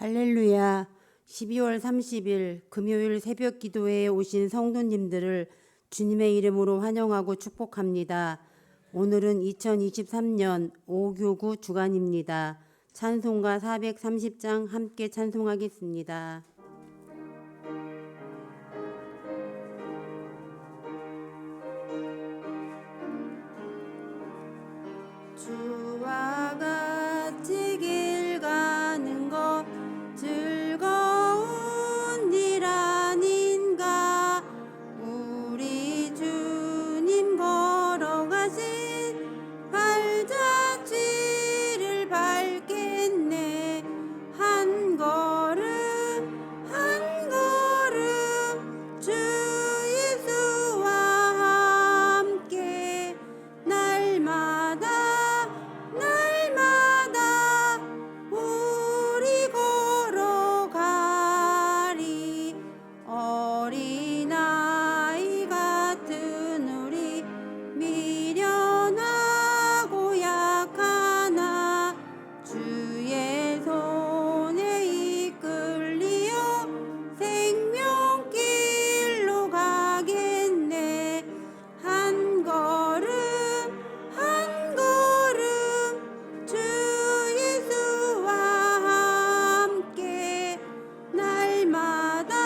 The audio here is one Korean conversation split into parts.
할렐루야. 12월 30일 금요일 새벽 기도회에 오신 성도님들을 주님의 이름으로 환영하고 축복합니다. 오늘은 2023년 5교구 주간입니다. 찬송가 430장 함께 찬송하겠습니다. 주와 같이 길 가는 것 즐거운 일 아닌가. 우리 주님 걸어가신 발자취를 밟겠네. 한 걸음 한 걸음 주 예수와 함께 날마다 우리 걸어가리. 어린아이 같은 우리 미련하고 약하나 주의 손에 이끌리어 생명길로 가겠네. 한 걸음 한 걸음 주 예수와 함께 날마다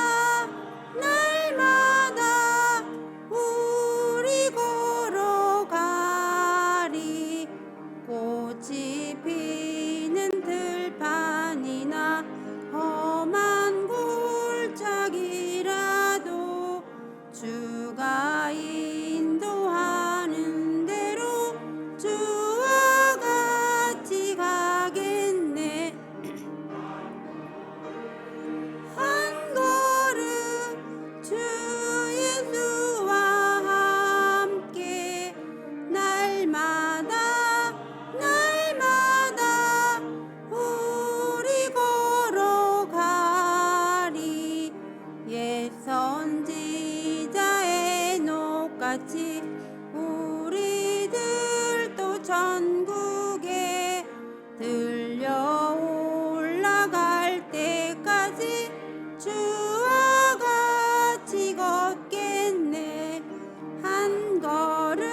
우리 걸어가리. 꽃이 피는 들판이나 험한 골짜기라도 주가 인도하는 대로 주와 같이 가겠네. 한 걸음 주 예수와 함께 날마다 우리 걸어가리. 옛 선지자 에녹같이 우리들도 천국에 들려 올라갈 때까지 주와 같이 걷겠네. 한 걸음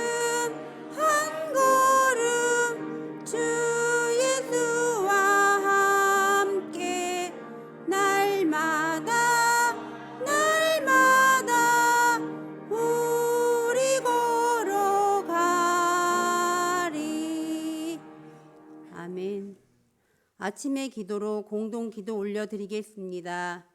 한 걸음 주 예수와 함께 날마다 우리 걸어가리. 아멘. 아침의 기도로 공동 기도 올려드리겠습니다.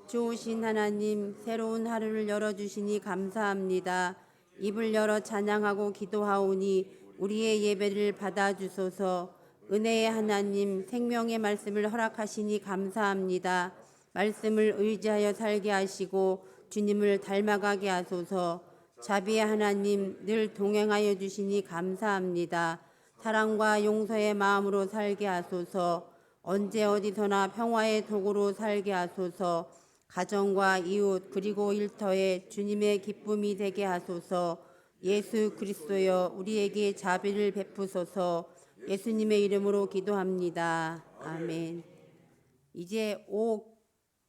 좋으신 하나님, 새로운 하루를 열어주시니 감사합니다. 입을 열어 찬양하고 기도하오니 우리의 예배를 받아주소서. 은혜의 하나님, 생명의 말씀을 허락하시니 감사합니다. 말씀을 의지하여 살게 하시고 주님을 닮아가게 하소서. 자비의 하나님, 늘 동행하여 주시니 감사합니다. 사랑과 용서의 마음으로 살게 하소서. 언제 어디서나 평화의 도구로 살게 하소서. 가정과 이웃 그리고 일터에 주님의 기쁨이 되게 하소서. 예수 그리스도여, 우리에게 자비를 베푸소서. 예수님의 이름으로 기도합니다. 아멘. 이제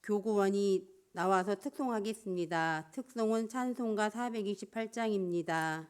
5교구원이 나와서 특송하겠습니다. 특송은 찬송가 428장입니다.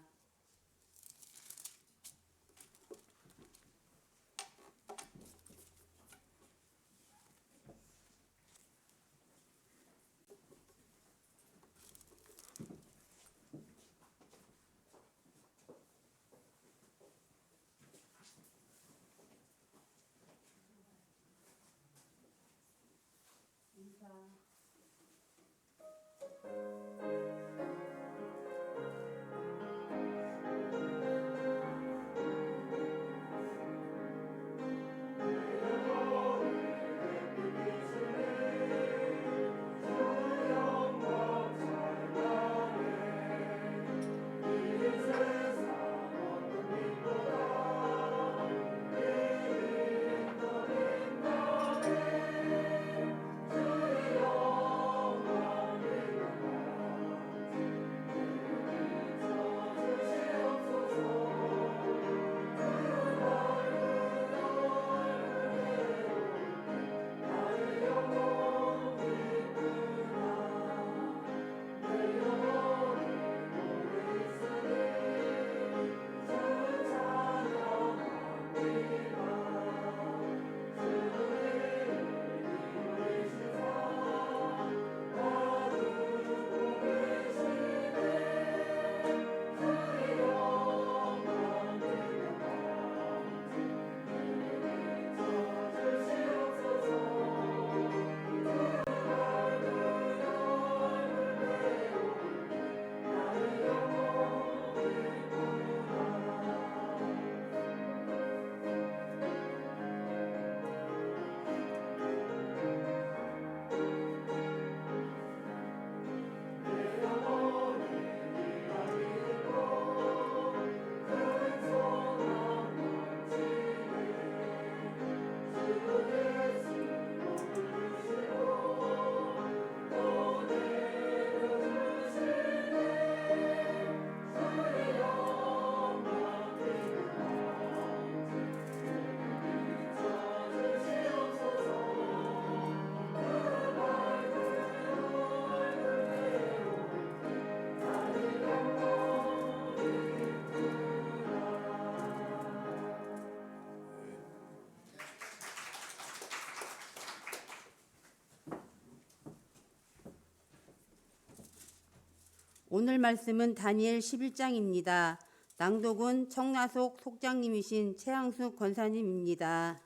오늘 말씀은 다니엘 11장입니다. 낭독은 청라속 속장님이신 최항숙 권사님입니다.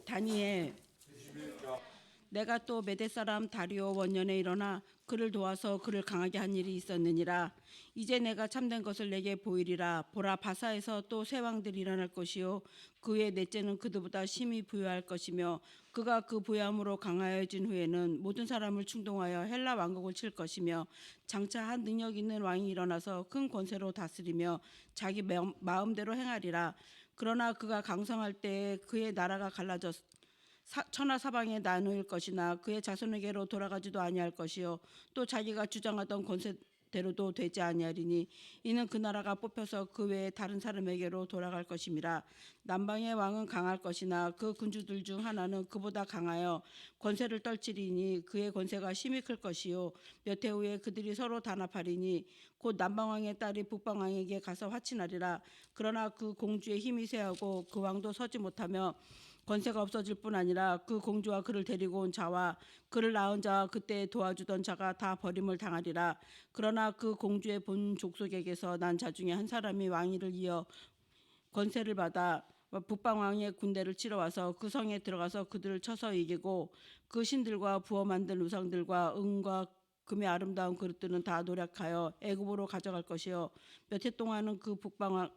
다니엘, 내가 또 메대 사람 다리오 원년에 일어나 그를 도와서 그를 강하게 한 일이 있었느니라. 이제 내가 참된 것을 내게 보이리라. 보라, 바사에서 또 새 왕들이 일어날 것이요 그의 넷째는 그들보다 심히 부유할 것이며 그가 그 부유함으로 강하여진 후에는 모든 사람을 충동하여 헬라 왕국을 칠 것이며 장차 한 능력 있는 왕이 일어나서 큰 권세로 다스리며 자기 마음대로 행하리라. 그러나 그가 강성할 때에 그의 나라가 갈라졌 천하 사방에 나누일 것이나 그의 자손에게로 돌아가지도 아니할 것이요 또 자기가 주장하던 권세대로도 되지 아니하리니 이는 그 나라가 뽑혀서 그 외에 다른 사람에게로 돌아갈 것임이라. 남방의 왕은 강할 것이나 그 군주들 중 하나는 그보다 강하여 권세를 떨치리니 그의 권세가 심히 클 것이요 몇 해 후에 그들이 서로 단합하리니 곧 남방왕의 딸이 북방왕에게 가서 화친하리라. 그러나 그 공주의 힘이 쇠하고 그 왕도 서지 못하며 권세가 없어질 뿐 아니라 그 공주와 그를 데리고 온 자와 그를 낳은 자와 그때 도와주던 자가 다 버림을 당하리라. 그러나 그 공주의 본 족속에게서 난 자 중에 한 사람이 왕위를 이어 권세를 받아 북방 왕의 군대를 치러 와서 그 성에 들어가서 그들을 쳐서 이기고 그 신들과 부어 만든 우상들과 은과 금의 아름다운 그릇들은 다 노력하여 애굽으로 가져갈 것이요 몇 해 동안은 그 북방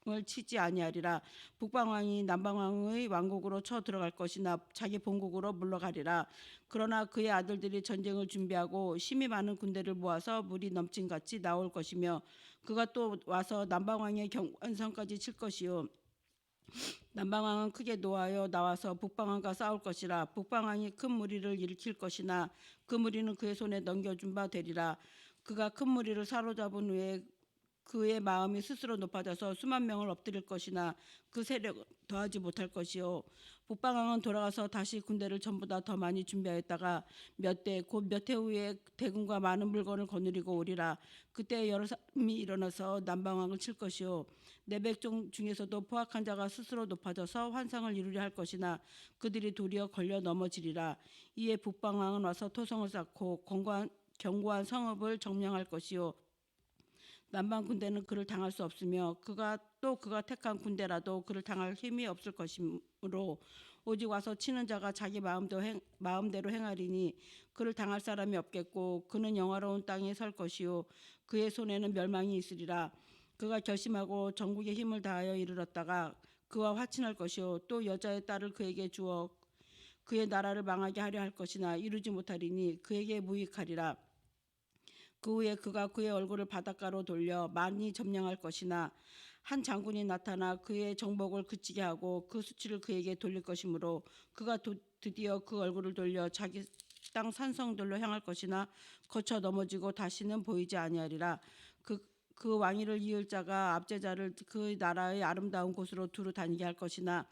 을 치지 아니하리라. 북방왕이 남방왕의 왕국으로 쳐 들어갈 것이나 자기 본국으로 물러가리라. 그러나 그의 아들들이 전쟁을 준비하고 심히 많은 군대를 모아서 물이 넘친같이 나올 것이며 그가 또 와서 남방왕의 경원성까지 칠 것이요 남방왕은 크게 노하여 나와서 북방왕과 싸울 것이라. 북방왕이 큰 무리를 일으킬 것이나 그 무리는 그의 손에 넘겨준 바 되리라. 그가 큰 무리를 사로잡은 후에 그의 마음이 스스로 높아져서 수만 명을 엎드릴 것이나 그 세력을 더하지 못할 것이요 북방왕은 돌아가서 다시 군대를 전보다 더 많이 준비하였다가 몇 해 후에 대군과 많은 물건을 거느리고 오리라. 그때 여러 사람이 일어나서 남방왕을 칠 것이요 내 백종 중에서도 포악한 자가 스스로 높아져서 환상을 이루려 할 것이나 그들이 도리어 걸려 넘어지리라. 이에 북방왕은 와서 토성을 쌓고 견고한 성읍을 점령할 것이요 남방 군대는 그를 당할 수 없으며 그가 택한 군대라도 그를 당할 힘이 없을 것이므로 오직 와서 치는 자가 자기 마음대로 행하리니 그를 당할 사람이 없겠고 그는 영화로운 땅에 설 것이요 그의 손에는 멸망이 있으리라. 그가 결심하고 전국의 힘을 다하여 이르렀다가 그와 화친할 것이요 또 여자의 딸을 그에게 주어 그의 나라를 망하게 하려 할 것이나 이루지 못하리니 그에게 무익하리라. 그 후에 그가 그의 얼굴을 바닷가로 돌려 많이 점령할 것이나 한 장군이 나타나 그의 정복을 그치게 하고 그 수치를 그에게 돌릴 것이므로 그가 드디어 그 얼굴을 돌려 자기 땅 산성들로 향할 것이나 거쳐 넘어지고 다시는 보이지 아니하리라. 그 왕위를 이을 자가 압제자를 그 나라의 아름다운 곳으로 두루 다니게 할 것이나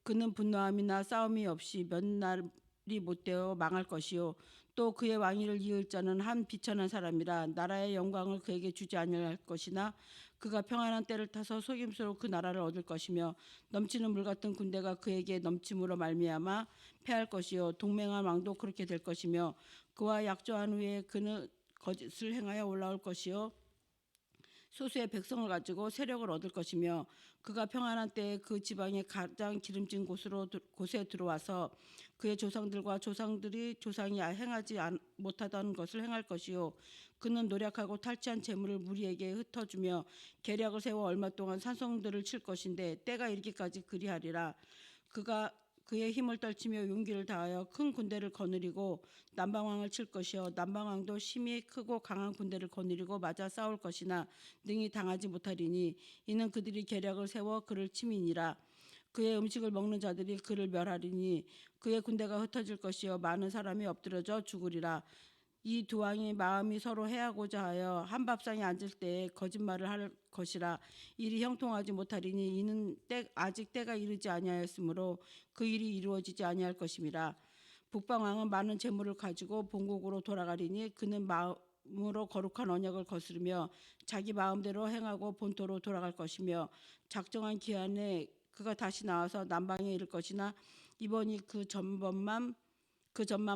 그는 분노함이나 싸움이 없이 몇 날이 못되어 망할 것이요 또 그의 왕위를 이을 자는 한 비천한 사람이라. 나라의 영광을 그에게 주지 아니할 것이나 그가 평안한 때를 타서 속임수로 그 나라를 얻을 것이며 넘치는 물 같은 군대가 그에게 넘침으로 말미암아 패할 것이요 동맹한 왕도 그렇게 될 것이며 그와 약조한 후에 그는 거짓을 행하여 올라올 것이요 소수의 백성을 가지고 세력을 얻을 것이며 그가 평안한 때에 그 지방의 가장 기름진 곳에 들어와서 그의 조상들과 조상이 행하지 못하던 것을 행할 것이요 그는 노력하고 탈취한 재물을 무리에게 흩어주며 계략을 세워 얼마 동안 산성들을 칠 것인데 때가 이르기까지 그리하리라. 그의 힘을 떨치며 용기를 다하여 큰 군대를 거느리고 남방왕을 칠 것이요 남방왕도 심히 크고 강한 군대를 거느리고 맞아 싸울 것이나 능히 당하지 못하리니 이는 그들이 계략을 세워 그를 침이니라. 그의 음식을 먹는 자들이 그를 멸하리니 그의 군대가 흩어질 것이요 많은 사람이 엎드러져 죽으리라. 이 두 왕이 마음이 서로 해하고자 하여 한 밥상에 앉을 때에 거짓말을 할 것이라. 일이 형통하지 못하리니 이는 아직 때가 이르지 아니하였으므로 그 일이 이루어지지 아니할 것임이라. 북방왕은 많은 재물을 가지고 본국으로 돌아가리니 그는 마음으로 거룩한 언약을 거스르며 자기 마음대로 행하고 본토로 돌아갈 것이며 작정한 기한에 그가 다시 나와서 남방에 이를 것이나 이번이 그 전만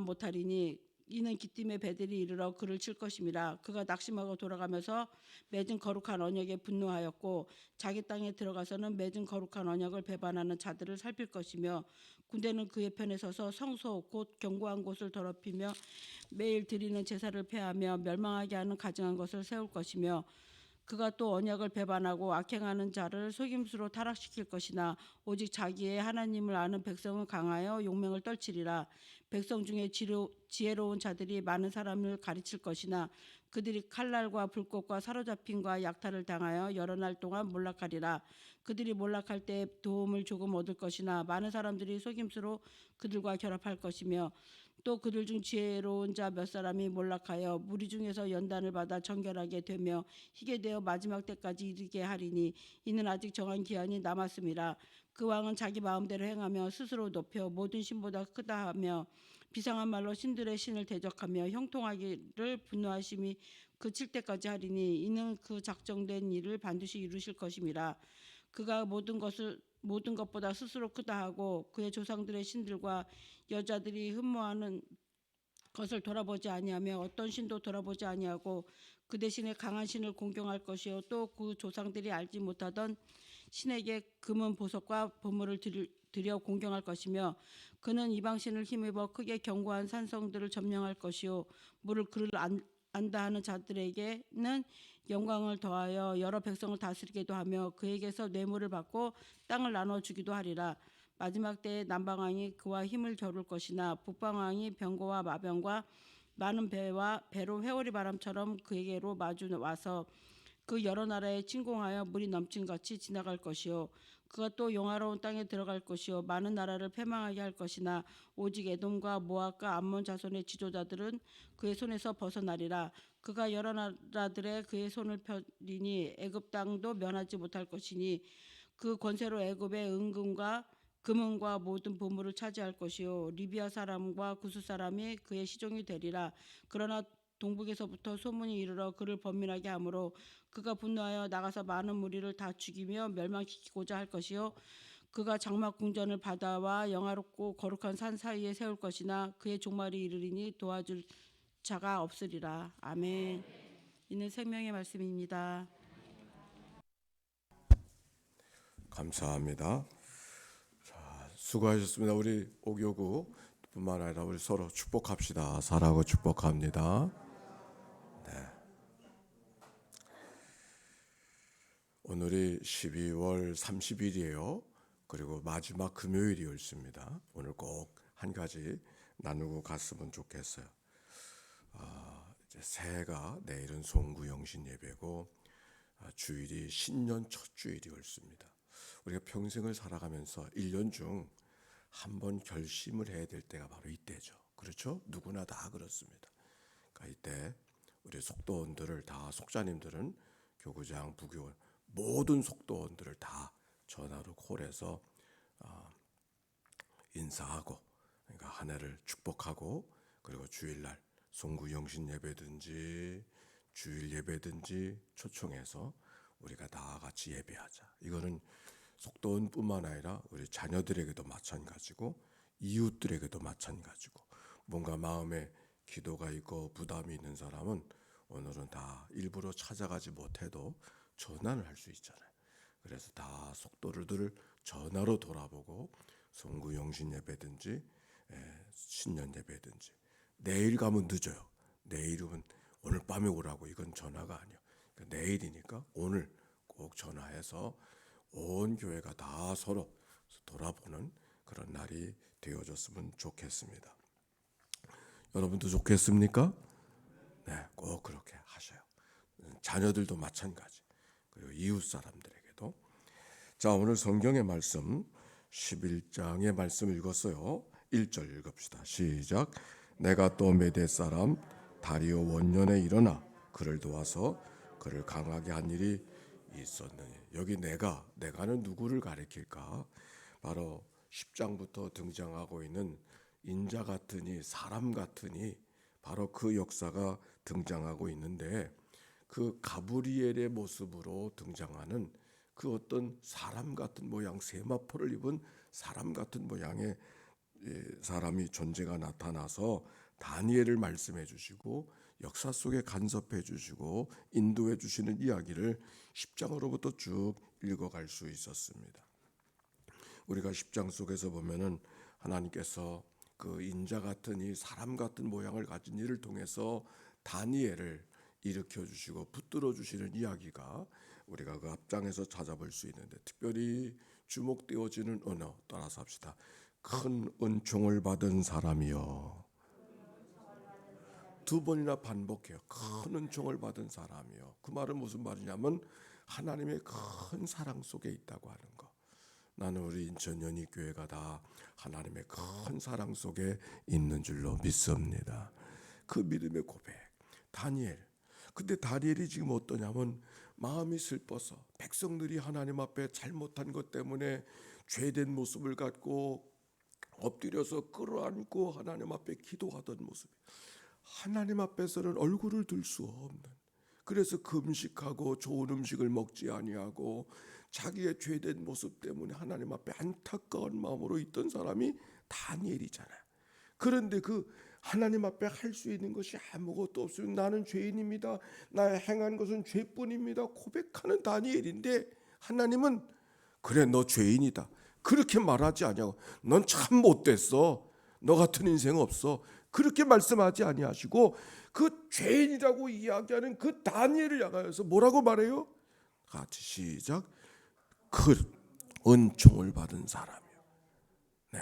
못하리니 이는 기띔의 배들이 이르러 그를 칠 것임이라. 그가 낙심하고 돌아가면서 맺은 거룩한 언약에 분노하였고 자기 땅에 들어가서는 맺은 거룩한 언약을 배반하는 자들을 살필 것이며 군대는 그의 편에 서서 성소 곧 견고한 곳을 더럽히며 매일 드리는 제사를 폐하며 멸망하게 하는 가증한 것을 세울 것이며 그가 또 언약을 배반하고 악행하는 자를 속임수로 타락시킬 것이나 오직 자기의 하나님을 아는 백성은 강하여 용맹을 떨치리라. 백성 중에 지혜로운 자들이 많은 사람을 가르칠 것이나 그들이 칼날과 불꽃과 사로잡힘과 약탈을 당하여 여러 날 동안 몰락하리라. 그들이 몰락할 때 도움을 조금 얻을 것이나 많은 사람들이 속임수로 그들과 결합할 것이며 또 그들 중 지혜로운 자 몇 사람이 몰락하여 무리 중에서 연단을 받아 정결하게 되며 희게 되어 마지막 때까지 이르게 하리니 이는 아직 정한 기한이 남았음이라. 그 왕은 자기 마음대로 행하며 스스로 높여 모든 신보다 크다 하며 비상한 말로 신들의 신을 대적하며 형통하기를 분노하심이 그칠 때까지 하리니 이는 그 작정된 일을 반드시 이루실 것임이라. 그가 모든 것보다 스스로 크다 하고 그의 조상들의 신들과 여자들이 흠모하는 것을 돌아보지 아니하며 어떤 신도 돌아보지 아니하고 그 대신에 강한 신을 공경할 것이요 또 그 조상들이 알지 못하던 신에게 금은 보석과 보물을 드려 공경할 것이며 그는 이방 신을 힘입어 크게 견고한 산성들을 점령할 것이요 물을 그를 안다 하는 자들에게는 영광을 더하여 여러 백성을 다스리기도 하며 그에게서 뇌물을 받고 땅을 나눠주기도 하리라. 마지막 때에 남방왕이 그와 힘을 겨룰 것이나 북방왕이 병거와 마병과 많은 배로 회오리 바람처럼 그에게로 마주 와서 그 여러 나라에 침공하여 물이 넘친같이 지나갈 것이요 그가 또 영화로운 땅에 들어갈 것이요 많은 나라를 패망하게 할 것이나 오직 에돔과 모압과 암몬 자손의 지도자들은 그의 손에서 벗어나리라. 그가 여러 나라들의 그의 손을 펴리니 애굽 땅도 면하지 못할 것이니 그 권세로 애굽의 은금과 금은과 모든 보물을 차지할 것이요 리비아 사람과 구스 사람이 그의 시종이 되리라. 그러나 동북에서부터 소문이 이르러 그를 번민하게 하므로 그가 분노하여 나가서 많은 무리를 다 죽이며 멸망시키고자 할 것이요 그가 장막 궁전을 바다와 영화롭고 거룩한 산 사이에 세울 것이나 그의 종말이 이르리니 도와줄 자가 없으리라. 아멘. 이는 생명의 말씀입니다. 감사합니다. 수고하셨습니다. 우리 오교구 뿐만 아니라 우리 서로 축복합시다. 사랑하고 축복합니다. 오늘이 12월 30일이에요. 그리고 마지막 금요일이었습니다. 오늘 꼭 한 가지 나누고 갔으면 좋겠어요. 이제 새해가 내일은 송구영신 예배고 주일이 신년 첫 주일이었습니다. 우리가 평생을 살아가면서 1년 중 한 번 결심을 해야 될 때가 바로 이때죠. 그렇죠? 누구나 다 그렇습니다. 그러니까 이때 우리 속도원들을 다 속자님들은 교구장, 부교원 모든 속도원들을 다 전화로 콜해서 인사하고 그러니까 한 해를 축복하고 그리고 주일날 송구영신 예배든지 주일 예배든지 초청해서 우리가 다 같이 예배하자. 이거는 속도원뿐만 아니라 우리 자녀들에게도 마찬가지고 이웃들에게도 마찬가지고 뭔가 마음에 기도가 있고 부담이 있는 사람은 오늘은 다 일부러 찾아가지 못해도 전화를 할 수 있잖아요. 그래서 다 속도들을 전화로 돌아보고 송구영신 예배든지 신년 예배든지 내일 가면 늦어요. 내일은 오늘 밤에 오라고 이건 전화가 아니에요. 그러니까 내일이니까 오늘 꼭 전화해서 온 교회가 다 서로 돌아보는 그런 날이 되어졌으면 좋겠습니다. 여러분도 좋겠습니까? 네, 꼭 그렇게 하셔요. 자녀들도 마찬가지. 그리고 이웃 사람들에게도. 자, 오늘 성경의 말씀 11장의 말씀 읽었어요. 1절 읽읍시다. 시작. 내가 또 메대 사람 다리오 원년에 일어나 그를 도와서 그를 강하게 한 일이 있었느니. 여기 내가는 누구를 가리킬까? 바로 10장부터 등장하고 있는 인자 같으니 사람 같으니 바로 그 역사가 등장하고 있는데 그 가브리엘의 모습으로 등장하는 그 어떤 사람 같은 모양 세마포를 입은 사람 같은 모양의 사람이 존재가 나타나서 다니엘을 말씀해 주시고 역사 속에 간섭해 주시고 인도해 주시는 이야기를 10장으로부터 쭉 읽어갈 수 있었습니다. 우리가 10장 속에서 보면은 하나님께서 그 인자 같은 이 사람 같은 모양을 가진 이를 통해서 다니엘을 일으켜 주시고 붙들어 주시는 이야기가 우리가 그 앞장에서 찾아볼 수 있는데, 특별히 주목되어지는 언어 따라서 합시다. 큰 은총을 받은 사람이요. 두 번이나 반복해요. 큰 은총을 받은 사람이요. 그 말은 무슨 말이냐면 하나님의 큰 사랑 속에 있다고 하는 거. 나는 우리 인천 연희교회가 다 하나님의 큰 사랑 속에 있는 줄로 믿습니다. 그 믿음의 고백. 다니엘. 근데 다니엘이 지금 어떠냐면 마음이 슬퍼서 백성들이 하나님 앞에 잘못한 것 때문에 죄된 모습을 갖고 엎드려서 끌어안고 하나님 앞에 기도하던 모습. 하나님 앞에서는 얼굴을 들 수 없는, 그래서 금식하고 좋은 음식을 먹지 아니하고 자기의 죄된 모습 때문에 하나님 앞에 안타까운 마음으로 있던 사람이 다니엘이잖아요. 그런데 그 하나님 앞에 할 수 있는 것이 아무것도 없습니다. 나는 죄인입니다. 나의 행한 것은 죄뿐입니다. 고백하는 다니엘인데 하나님은 그래 너 죄인이다 그렇게 말하지 아니하고 넌 참 못됐어. 너 같은 인생 없어. 그렇게 말씀하지 아니하시고 그 죄인이라고 이야기하는 그 다니엘을 향하여서 뭐라고 말해요? 같이 시작. 큰 은총을 받은 사람이요. 네.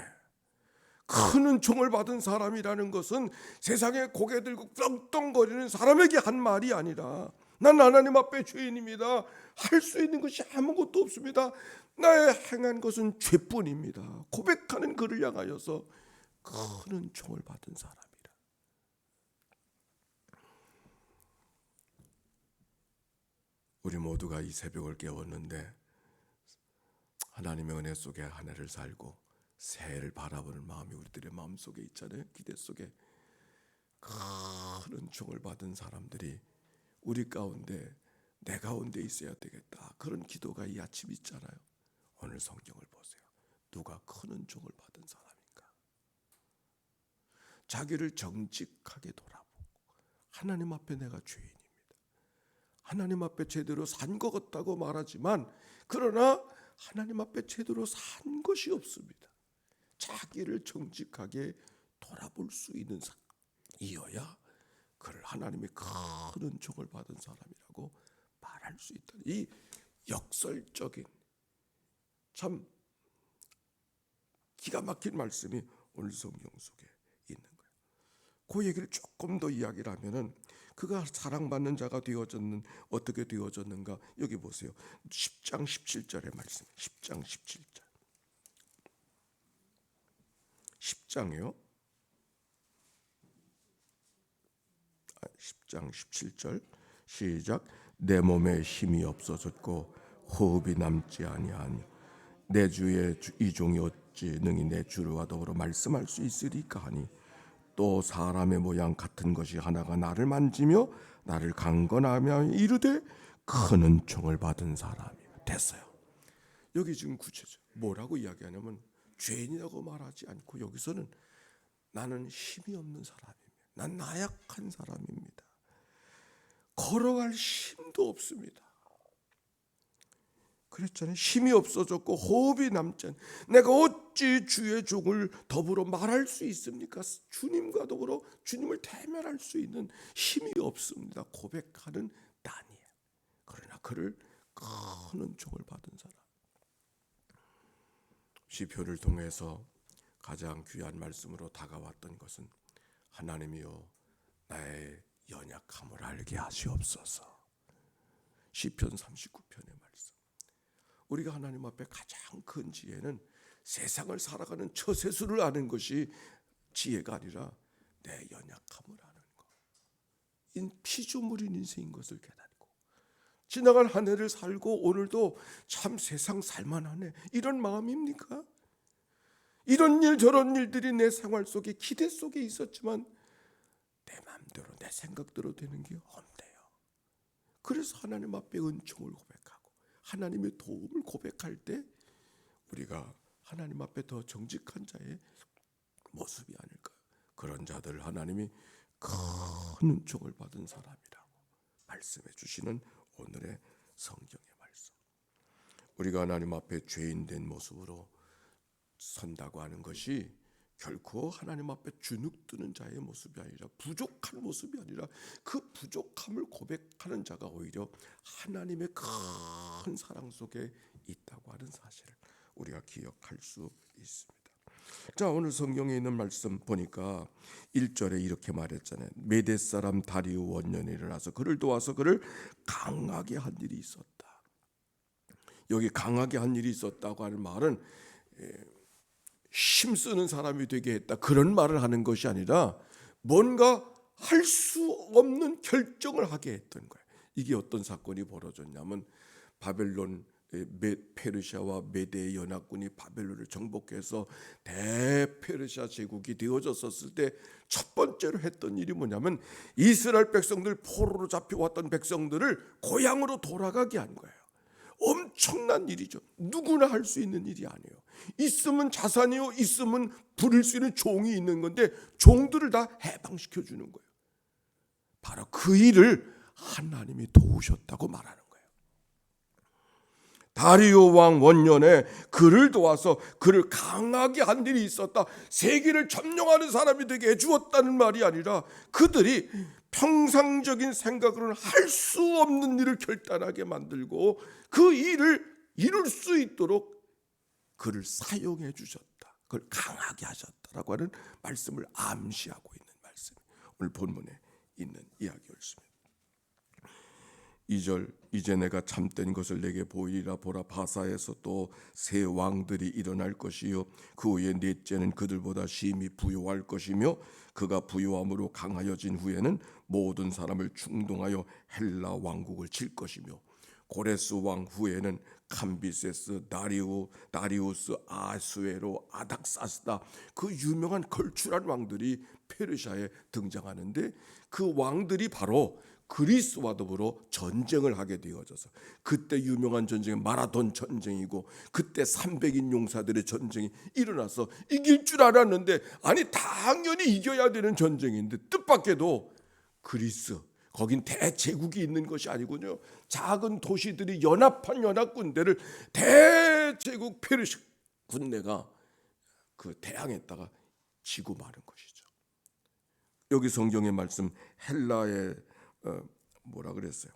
큰 은총을 받은 사람이라는 것은 세상에 고개 들고 떵떵거리는 사람에게 한 말이 아니라 난 하나님 앞에 죄인입니다. 할 수 있는 것이 아무것도 없습니다. 나의 행한 것은 죄뿐입니다. 고백하는 그를 향하여서 큰 은총을 받은 사람이라. 우리 모두가 이 새벽을 깨웠는데 하나님의 은혜 속에 한 해를 살고 새해를 바라보는 마음이 우리들의 마음속에 있잖아요. 기대 속에 큰 은총을 받은 사람들이 우리 가운데 내 가운데 있어야 되겠다. 그런 기도가 이 아침 있잖아요. 오늘 성경을 보세요. 누가 큰 은총을 받은 사람인가? 자기를 정직하게 돌아보고 하나님 앞에 내가 죄인입니다. 하나님 앞에 제대로 산 것 같다고 말하지만 그러나 하나님 앞에 제대로 산 것이 없습니다. 자기를 정직하게 돌아볼 수 있는 사람이어야 그를 하나님의 큰 은총을 받은 사람이라고 말할 수 있다. 이 역설적인 참 기가 막힌 말씀이 오늘 성경 속에 있는 거예요. 그 얘기를 조금 더 이야기를 하면은 그가 사랑받는 자가 되어졌는 어떻게 되어졌는가 여기 보세요. 10장 17절의 말씀. 10장 17절. 10장이요. 10장 17절 시작. 내 몸에 힘이 없어졌고 호흡이 남지 아니하니 내 주의 이 종이 어찌 능히 내 주와 더불어 말씀할 수 있으리까 하니 또 사람의 모양 같은 것이 하나가 나를 만지며 나를 강건하며 이르되 큰 은총을 받은 사람이 됐어요. 여기 지금 구체적 뭐라고 이야기하냐면 죄인이라고 말하지 않고 여기서는 나는 힘이 없는 사람입니다. 난 나약한 사람입니다. 걸어갈 힘도 없습니다. 그랬잖아요. 힘이 없어졌고 호흡이 남지 않. 내가 어찌 주의 종을 더불어 말할 수 있습니까? 주님과 더불어 주님을 대면할 수 있는 힘이 없습니다. 고백하는 다니엘. 그러나 그를 큰 은총을 받은 사람. 시편을 통해서 가장 귀한 말씀으로 다가왔던 것은 하나님이여 나의 연약함을 알게 하시옵소서. 시편 39편의 말씀. 우리가 하나님 앞에 가장 큰 지혜는 세상을 살아가는 처세술을 아는 것이 지혜가 아니라 내 연약함을 아는 것. 피조물인 인생인 것을 깨닫고 지나간 한 해를 살고 오늘도 참 세상 살만하네 이런 마음입니까? 이런 일 저런 일들이 내 생활 속에 기대 속에 있었지만 내 마음대로 내 생각대로 되는 게 없대요. 그래서 하나님 앞에 은총을 고백하고 하나님의 도움을 고백할 때 우리가 하나님 앞에 더 정직한 자의 모습이 아닐까요? 그런 자들 하나님이 큰 은총을 받은 사람이라고 말씀해 주시는 오늘의 성경의 말씀. 우리가 하나님 앞에 죄인된 모습으로 선다고 하는 것이 결코 하나님 앞에 주눅드는 자의 모습이 아니라, 부족한 모습이 아니라, 그 부족함을 고백하는 자가 오히려 하나님의 큰 사랑 속에 있다고 하는 사실을 우리가 기억할 수 있습니다. 자, 오늘 성경에 있는 말씀 보니까 1절에 이렇게 말했잖아요. 메대 사람 다리오 원년에 일어나서 그를 도와서 그를 강하게 한 일이 있었다. 여기 강하게 한 일이 있었다고 하는 말은 힘쓰는 사람이 되게 했다, 그런 말을 하는 것이 아니라 뭔가 할 수 없는 결정을 하게 했던 거예요. 이게 어떤 사건이 벌어졌냐면, 바벨론, 페르시아와 메대의 연합군이 바벨론을 정복해서 대페르시아 제국이 되어졌었을 때 첫 번째로 했던 일이 뭐냐면, 이스라엘 백성들, 포로로 잡혀왔던 백성들을 고향으로 돌아가게 한 거예요. 엄청난 일이죠. 누구나 할 수 있는 일이 아니에요. 있으면 자산이요, 있으면 부릴 수 있는 종이 있는 건데 종들을 다 해방시켜 주는 거예요. 바로 그 일을 하나님이 도우셨다고 말하는 거예요. 다리오 왕 원년에 그를 도와서 그를 강하게 한 일이 있었다. 세계를 점령하는 사람이 되게 해주었다는 말이 아니라, 그들이 평상적인 생각으로는 할 수 없는 일을 결단하게 만들고 그 일을 이룰 수 있도록 그를 사용해 주셨다. 그걸 강하게 하셨다라고 하는 말씀을 암시하고 있는 말씀, 오늘 본문에 있는 이야기였습니다. 2절, 이제 내가 참된 것을 내게 보이리라. 보라, 바사에서 또 새 왕들이 일어날 것이요, 그 후에 넷째는 그들보다 심히 부요할 것이며, 그가 부요함으로 강하여진 후에는 모든 사람을 충동하여 헬라 왕국을 칠 것이며, 고레스 왕 후에는 캄비세스, 다리우스, 아수에로, 아닥사스다, 그 유명한 걸출한 왕들이 페르시아에 등장하는데, 그 왕들이 바로 그리스와 더불어 전쟁을 하게 되어져서, 그때 유명한 전쟁이 마라톤 전쟁이고, 그때 300인 용사들의 전쟁이 일어나서 이길 줄 알았는데, 아니 당연히 이겨야 되는 전쟁인데, 뜻밖에도 그리스, 거긴 대제국이 있는 것이 아니군요. 작은 도시들이 연합한 연합군대를 대제국 페르시아 군대가 그 대항했다가 지고 마는 것이죠. 여기 성경의 말씀, 헬라의 뭐라 그랬어요?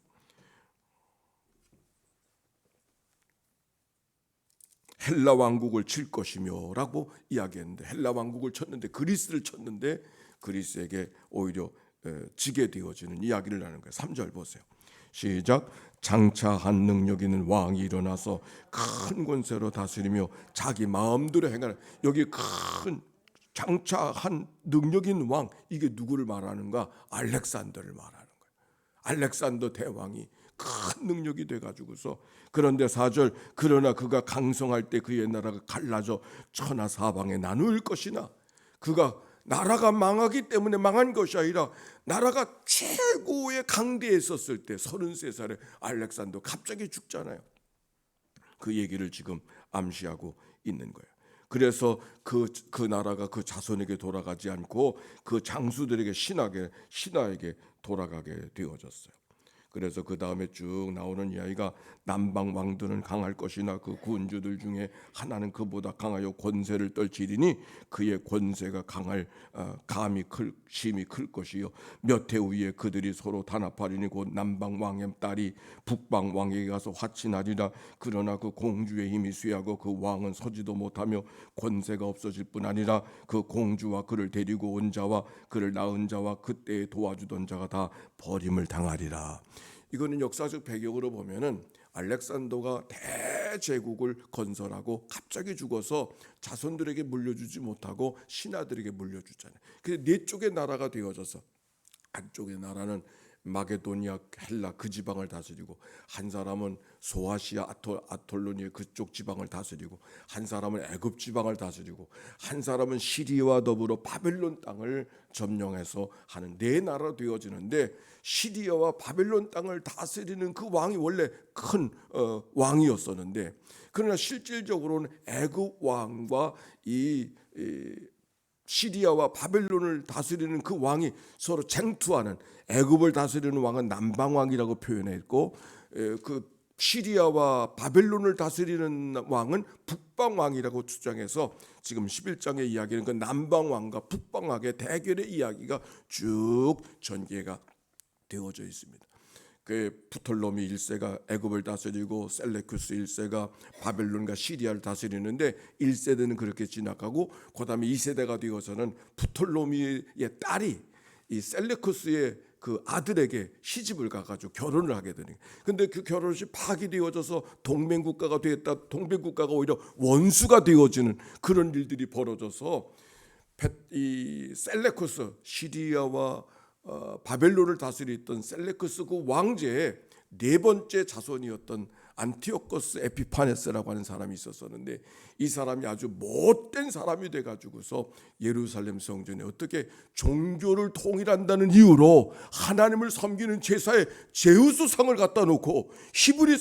헬라 왕국을 칠 것이며라고 이야기했는데, 헬라 왕국을 쳤는데, 그리스를 쳤는데 그리스에게 오히려 지게 되어지는 이야기를 하는 거예요. 3절 보세요. 시작. 장차 한 능력 있는 왕이 일어나서 큰 권세로 다스리며 자기 마음대로 행하는, 여기 큰 장차 한 능력 있는 왕, 이게 누구를 말하는가? 알렉산더를 말하는 거예요. 알렉산더 대왕이 큰 능력이 돼가지고서, 그런데 4절, 그러나 그가 강성할 때 그의 나라가 갈라져 천하 사방에 나눌 것이나, 그가 나라가 망하기 때문에 망한 것이 아니라 나라가 최고의 강대에 있었을 때 33살에 알렉산더 갑자기 죽잖아요. 그 얘기를 지금 암시하고 있는 거예요. 그래서 그 나라가 그 자손에게 돌아가지 않고 그 장수들에게 신하에게 돌아가게 되어졌어요. 그래서 그 다음에 쭉 나오는 이야기가, 남방 왕들은 강할 것이나 그 군주들 중에 하나는 그보다 강하여 권세를 떨치리니 그의 권세가 심히 클 것이요, 몇 해 후에 그들이 서로 단합하리니 곧 남방 왕의 딸이 북방 왕에게 가서 화친하리라. 그러나 그 공주의 힘이 쇠하고 그 왕은 서지도 못하며 권세가 없어질 뿐 아니라 그 공주와 그를 데리고 온 자와 그를 낳은 자와 그때에 도와주던 자가 다 버림을 당하리라. 이거는 역사적 배경으로 보면은 알렉산더가 대제국을 건설하고 갑자기 죽어서 자손들에게 물려주지 못하고 신하들에게 물려주잖아요. 그래서 네 쪽의 나라가 되어져서, 한쪽의 나라는 마게도니아, 헬라 그 지방을 다스리고, 한 사람은 소아시아, 아톨로니아 그쪽 지방을 다스리고, 한 사람은 애굽 지방을 다스리고, 한 사람은 시리아와 더불어 바벨론 땅을 점령해서 하는 네 나라로 되어지는데, 시리아와 바벨론 땅을 다스리는 그 왕이 원래 큰 그러나 실질적으로는 애굽 왕과 이 시리아와 바벨론을 다스리는 그 왕이 서로 쟁투하는, 애굽을 다스리는 왕은 남방왕이라고 표현했고 그 시리아와 바벨론을 다스리는 왕은 북방왕이라고 주장해서 지금 11장의 이야기는 그 남방왕과 북방왕의 대결의 이야기가 쭉 전개가 되어져 있습니다. 그 프톨로미 1세가 애굽을 다스리고 셀레쿠스 1세가 바벨론과 시리아를 다스리는데 1세대는 그렇게 지나가고 그다음에 2세대가 되어서는 프톨로미의 딸이 이 셀레쿠스의 그 아들에게 시집을 가가지고 결혼을 하게 되는. 근데 그 결혼이 파기되어져서 동맹국가가 되었다. 동맹국가가 오히려 원수가 되어지는 그런 일들이 벌어져서 이 셀레쿠스 시리아와 바벨론을 다스리던 셀레쿠스 그 왕제의 네 번째 자손이었던 안티오코스 에피파네스라고 하는 사람이 있었었는데 이 사람이 아주 못된 사람이 돼가지고서 예루살렘 성전에 어떻게 종교를 통일한다는 이유로 하나님을 섬기는 제사에 제우스상을 갖다 놓고 히브리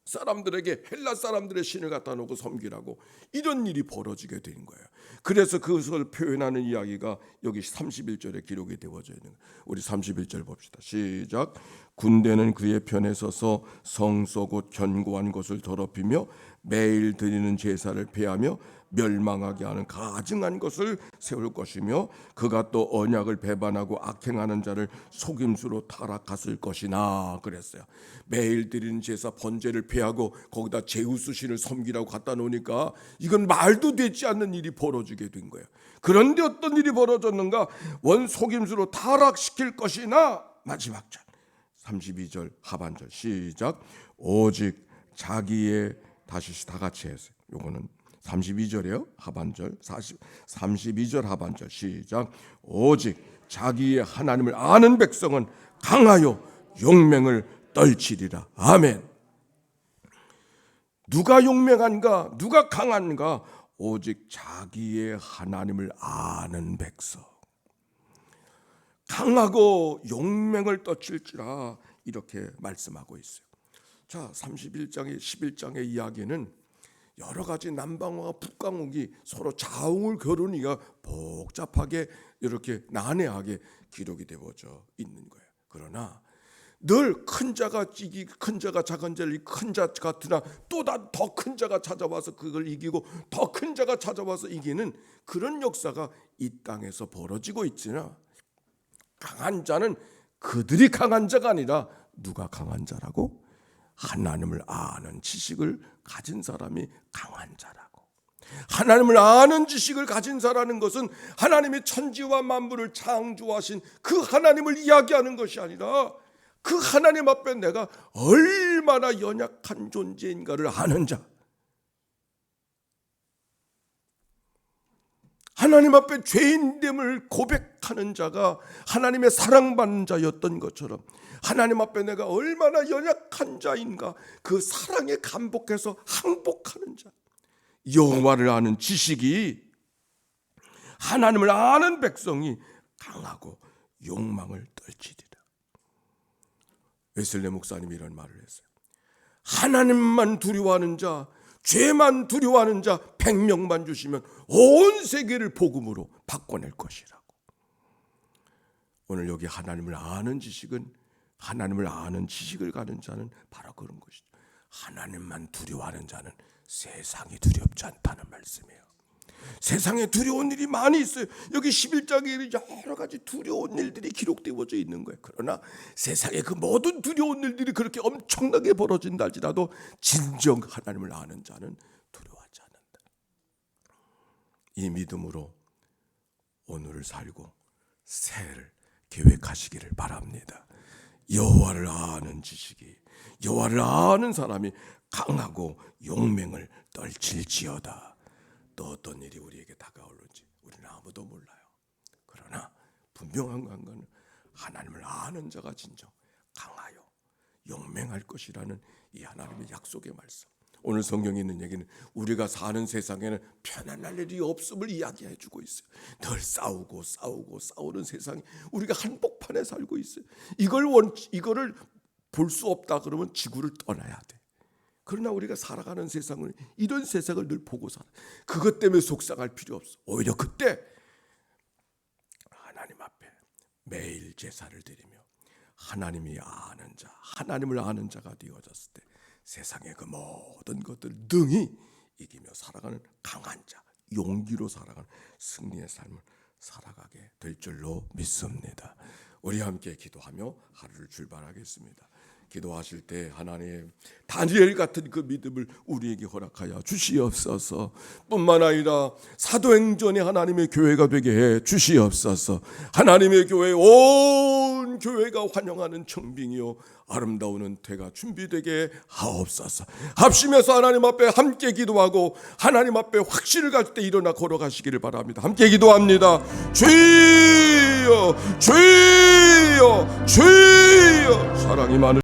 사람들에게 헬라 사람들의 신을 갖다 놓고 섬기라고 이런 일이 벌어지게 된 거예요. 그래서 그것을 표현하는 이야기가 여기 31절에 기록이 되어져 있는 거예요. 우리 31절 봅시다. 시작. 군대는 그의 편에 서서 성소 곧 견고한 곳을 더럽히며 매일 드리는 제사를 폐하며 멸망하게 하는 가증한 것을 세울 것이며 그가 또 언약을 배반하고 악행하는 자를 속임수로 타락했을 것이나 그랬어요. 매일 드리는 제사 번제를 폐하고 거기다 제우스 신을 섬기라고 갖다 놓으니까 이건 말도 되지 않는 일이 벌어지게 된 거예요. 그런데 어떤 일이 벌어졌는가? 원 속임수로 타락시킬 것이나 마지막 절 32절 하반절 시작. 오직 자기의 다시 다 같이 해서 요거는 32절이에요. 하반절 32절 하반절 시작. 오직 자기의 하나님을 아는 백성은 강하여 용맹을 떨치리라. 아멘. 누가 용맹한가? 누가 강한가? 오직 자기의 하나님을 아는 백성. 강하고 용맹을 떨칠지라 이렇게 말씀하고 있어요. 자, 31장의 11장의 이야기는 여러 가지 남방과 북방옥이 서로 좌우를 겨루니까 복잡하게 이렇게 난해하게 기록이 되어져 있는 거예요. 그러나 늘 큰 자가 큰 자가 작은 자를 큰 자 같으나 또 더 큰 자가 찾아와서 그걸 이기고 더 큰 자가 찾아와서 이기는 그런 역사가 이 땅에서 벌어지고 있지나 강한 자는 그들이 강한 자가 아니라 누가 강한 자라고? 하나님을 아는 지식을 가진 사람이 강한 자라고. 하나님을 아는 지식을 가진 자라는 것은 하나님이 천지와 만물을 창조하신 그 하나님을 이야기하는 것이 아니라 그 하나님 앞에 내가 얼마나 연약한 존재인가를 아는 자. 하나님 앞에 죄인됨을 고백하는 자가 하나님의 사랑받는 자였던 것처럼 하나님 앞에 내가 얼마나 연약한 자인가 그 사랑에 감복해서 항복하는 자. 여호와를 아는 지식이 하나님을 아는 백성이 강하고 욕망을 떨치리라. 웨슬리 목사님이 이런 말을 했어요. 하나님만 두려워하는 자, 죄만 두려워하는 자 100명만 주시면 온 세계를 복음으로 바꿔낼 것이라고. 오늘 여기 하나님을 아는 지식은 하나님을 아는 지식을 가진 자는 바로 그런 것이죠. 하나님만 두려워하는 자는 세상이 두렵지 않다는 말씀이에요. 세상에 두려운 일이 많이 있어요. 여기 11장에 여러 가지 두려운 일들이 기록되어져 있는 거예요. 그러나 세상에 그 모든 두려운 일들이 그렇게 엄청나게 벌어진다 할지라도 진정 하나님을 아는 자는 두려워하지 않는다. 이 믿음으로 오늘을 살고 새해를 계획하시기를 바랍니다. 여호와를 아는 지식이, 여호와를 아는 사람이 강하고 용맹을 떨칠지어다. 또 어떤 일이 우리에게 다가올는지 우리는 아무도 몰라요. 그러나 분명한 것은 하나님을 아는 자가 진정 강하여 용맹할 것이라는 이 하나님의 약속의 말씀. 오늘 성경에 있는 얘기는 우리가 사는 세상에는 편안할 일이 없음을 이야기해 주고 있어요. 늘 싸우는 세상에 우리가 한복판에 살고 있어요. 이거를 볼 수 없다 그러면 지구를 떠나야 돼. 그러나 우리가 살아가는 세상을 이런 세상을 늘 보고 살아. 그것 때문에 속상할 필요 없어. 오히려 그때 매일 제사를 드리며 하나님이 아는 자, 하나님을 아는 자가 되어졌을 때 세상의 그 모든 것들 능히 이기며 살아가는 강한 자, 용기로 살아가는 승리의 삶을 살아가게 될 줄로 믿습니다. 우리 함께 기도하며 하루를 출발하겠습니다. 기도하실 때 하나님, 다니엘 같은 그 믿음을 우리에게 허락하여 주시옵소서. 뿐만 아니라 사도행전의 하나님의 교회가 되게 해 주시옵소서. 하나님의 교회, 온 교회가 환영하는 청빙이요 아름다운 은퇴가 준비되게 하옵소서. 합심해서 하나님 앞에 함께 기도하고 하나님 앞에 확신을 가질 때 일어나 걸어가시기를 바랍니다. 함께 기도합니다. 주여, 주여, 주여. 사랑이 많으